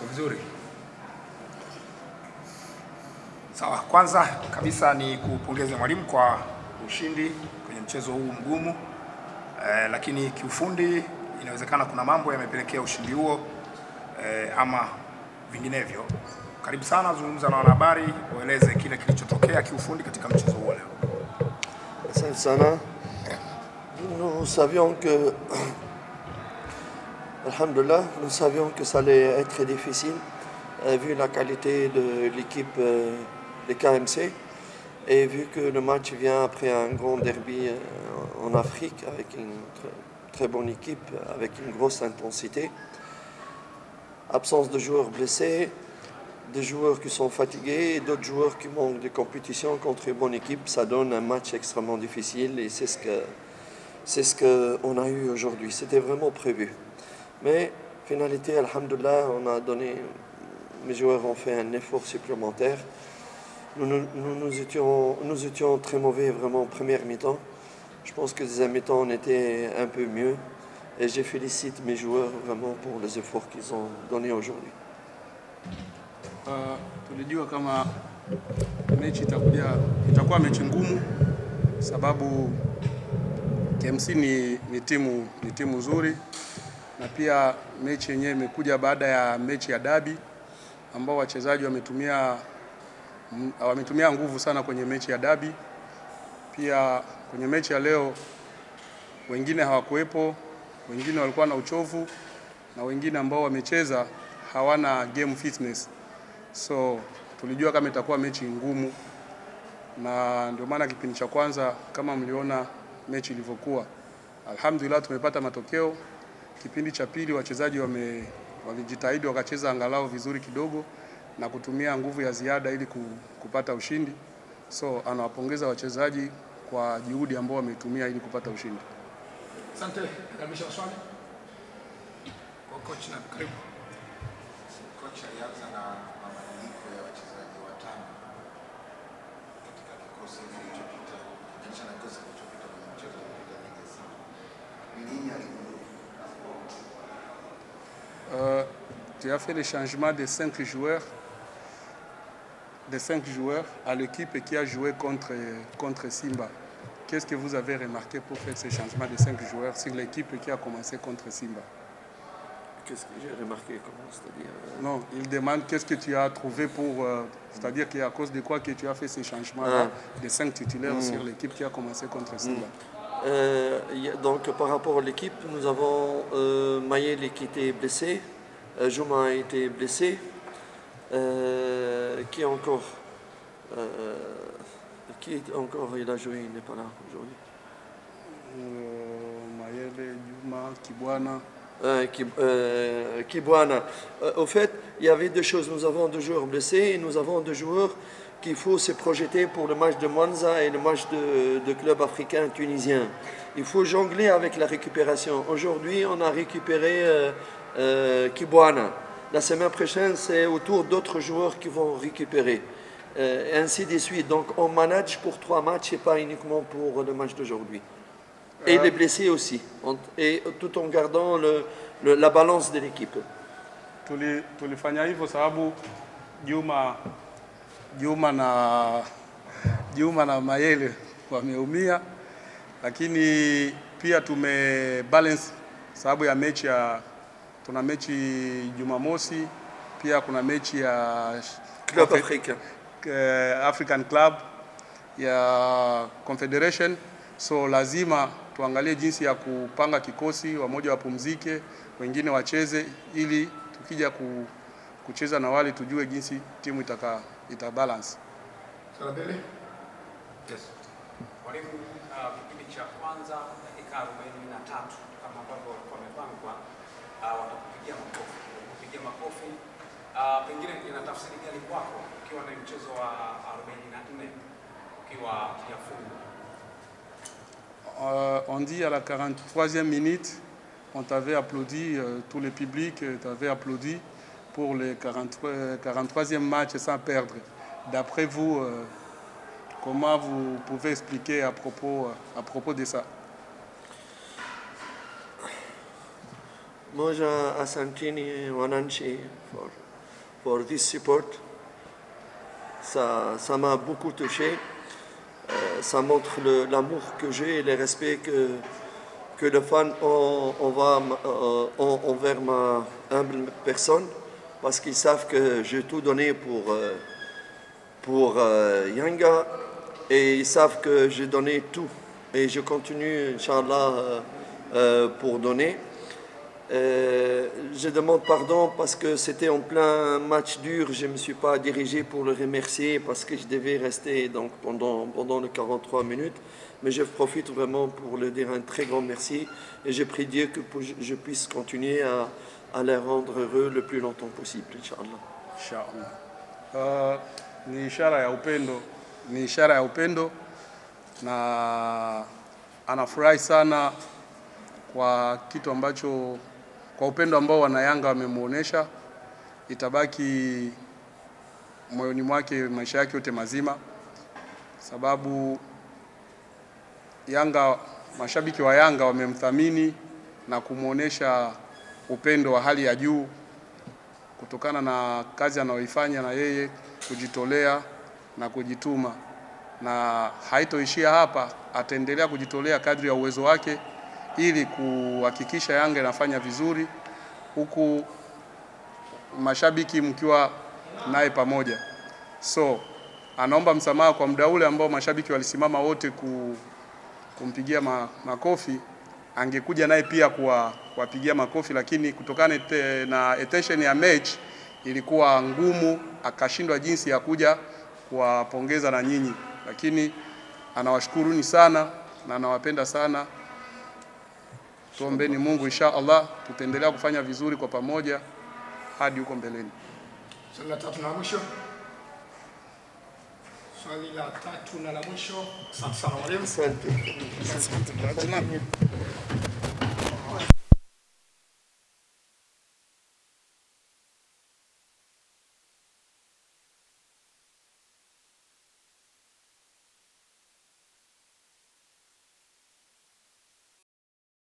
Vizuri. Sawa, kwanza kabisa ni kupongeza mwalimu kwa ushindi kwenye mchezo huu mgumu. Lakini kiufundi inawezekana kuna mambo yamepelekea ushindi huo ama vinginevyo. Karibu sana, zungumza na wanahabari, ueleze kile kilichotokea kiufundi katika mchezo huo leo. Asante sana. Nous savions que Alhamdulillah, nous savions que ça allait être très difficile vu la qualité de l'équipe de KMC et vu que le match vient après un grand derby en Afrique avec une très bonne équipe, avec une grosse intensité. Absence de joueurs blessés, des joueurs qui sont fatigués et d'autres joueurs qui manquent de compétition contre une bonne équipe, ça donne un match extrêmement difficile et c'est ce qu'on a eu aujourd'hui. C'était vraiment prévu. Mais, finalité, alhamdoulilah, mes joueurs ont fait un effort supplémentaire. Nous étions très mauvais vraiment en première mi-temps. Je pense que deuxième mi-temps, on était un peu mieux. Et je félicite mes joueurs vraiment pour les efforts qu'ils ont donnés aujourd'hui. Tulijua kama mechi itakuwa mechi ngumu sababu KMC ni timu nzuri na pia mechi yenyewe imekuja baada ya mechi ya dabi ambao wachezaji wametumia nguvu sana kwenye mechi ya dabi. Pia kwenye mechi ya leo wengine hawakuwepo, wengine walikuwa na uchovu na wengine ambao wamecheza hawana game fitness. So tulijua kama itakuwa mechi ngumu na ndio maana kipindi cha kwanza kama mliona mechi ilivyokuwa. Alhamdulillah tumepata matokeo. Kipindi cha pili wachezaji walijitahidi wakacheza angalau vizuri kidogo na kutumia nguvu ya ziada ili kupata ushindi. So anawapongeza wachezaji kwa juhudi ambao wametumia ili kupata ushindi. Asante, karibisha swali. Kwa coach na karibu. Coach alianza na mabadiliko ya wachezaji watano katika kikosi kilichopita, kisha na kikosi kilichopita kwenye mchezo uliopita Liga C. Ni nini aligundua? Tu as fait le changement de 5 joueurs à l'équipe qui a joué contre Simba. Qu'est-ce que vous avez remarqué pour faire ce changement de 5 joueurs sur l'équipe qui a commencé contre Simba? Qu'est-ce que j'ai remarqué? C'est-à-dire Non, il demande qu'est-ce que tu as trouvé pour... c'est-à-dire qu'à cause de quoi que tu as fait ce changement de 5 titulaires sur l'équipe qui a commencé contre Simba? Donc par rapport à l'équipe, nous avons Mayele qui était blessé, Jouma a été blessé, qui encore il a joué, il n'est pas là aujourd'hui. Mayele, Jouma, Kibwana. Kibwana. Au fait, il y avait deux choses. Nous avons deux joueurs blessés et nous avons deux joueurs qu'il faut se projeter pour le match de Mwanza et le match de club africain tunisien. Il faut jongler avec la récupération. Aujourd'hui, on a récupéré Kibwana. La semaine prochaine, c'est au tour d'autres joueurs qui vont récupérer. Ainsi de suite. Donc, on manage pour 3 matchs et pas uniquement pour le match d'aujourd'hui. Et les blessés aussi. Et tout en gardant la balance de l'équipe. Tulifanya hivyo sababu Juma na Mayele wameumia, lakini pia tumebalance sababu ya mechi tuna mechi Jumamosi, pia kuna mechi ya Club African Club ya Confederation. So lazima tuangalie jinsi ya kupanga kikosi, wamoja wapumzike, wengine wacheze ili tukija kucheza na wale tujue jinsi timu itabalance. Salabele? Yes. Mwalimu, kipindi cha kwanza dakika 43 kama ambavyo walikuwa wamepangwa watakupigia makofi. Pengine ina tafsiri gani kwako ukiwa na mchezo wa 44 ukiwa kiafungu? On dit à la 43e minute, on t'avait applaudi, tout le public t'avait applaudi pour le 43e match sans perdre. D'après vous, comment vous pouvez expliquer à propos de ça? Moja asanteni wananchi for this support. Ça m'a beaucoup touché. Ça montre l'amour que j'ai et le respect que les fans ont envers ma humble personne, parce qu'ils savent que j'ai tout donné pour Yanga, et ils savent que j'ai donné tout. Et je continue, Inch'Allah, pour donner. Je demande pardon parce que c'était en plein match dur. Je ne me suis pas dirigé pour le remercier parce que je devais rester donc, pendant les 43 minutes. Mais je profite vraiment pour lui dire un très grand merci. Et je prie Dieu que je puisse continuer à les rendre heureux le plus longtemps possible, Inch'Allah. Inshallah. Ni ishara ya upendo na anafurahi sana kwa kitu ambacho, kwa upendo ambao wanayanga wamemuonesha. Itabaki moyoni mwake maisha yake yote mazima, sababu Yanga, mashabiki wa Yanga wamemthamini na kumuonesha upendo wa hali ya juu kutokana na kazi anayoifanya na yeye kujitolea na kujituma, na haitoishia hapa, ataendelea kujitolea kadri ya uwezo wake ili kuhakikisha Yanga inafanya vizuri, huku mashabiki mkiwa naye pamoja. So anaomba msamaha kwa muda ule ambao mashabiki walisimama wote kumpigia makofi. Angekuja naye pia kuwapigia makofi, lakini kutokana na attention ya match ilikuwa ngumu, akashindwa jinsi ya kuja kuwapongeza na nyinyi, lakini anawashukuruni sana na anawapenda sana. Tuombeni Mungu inshallah tutaendelea kufanya vizuri kwa pamoja hadi huko mbeleni. Swali la tatu na la mwisho. Swali la tatu na la mwisho. Asante sana mwalimu. Asante.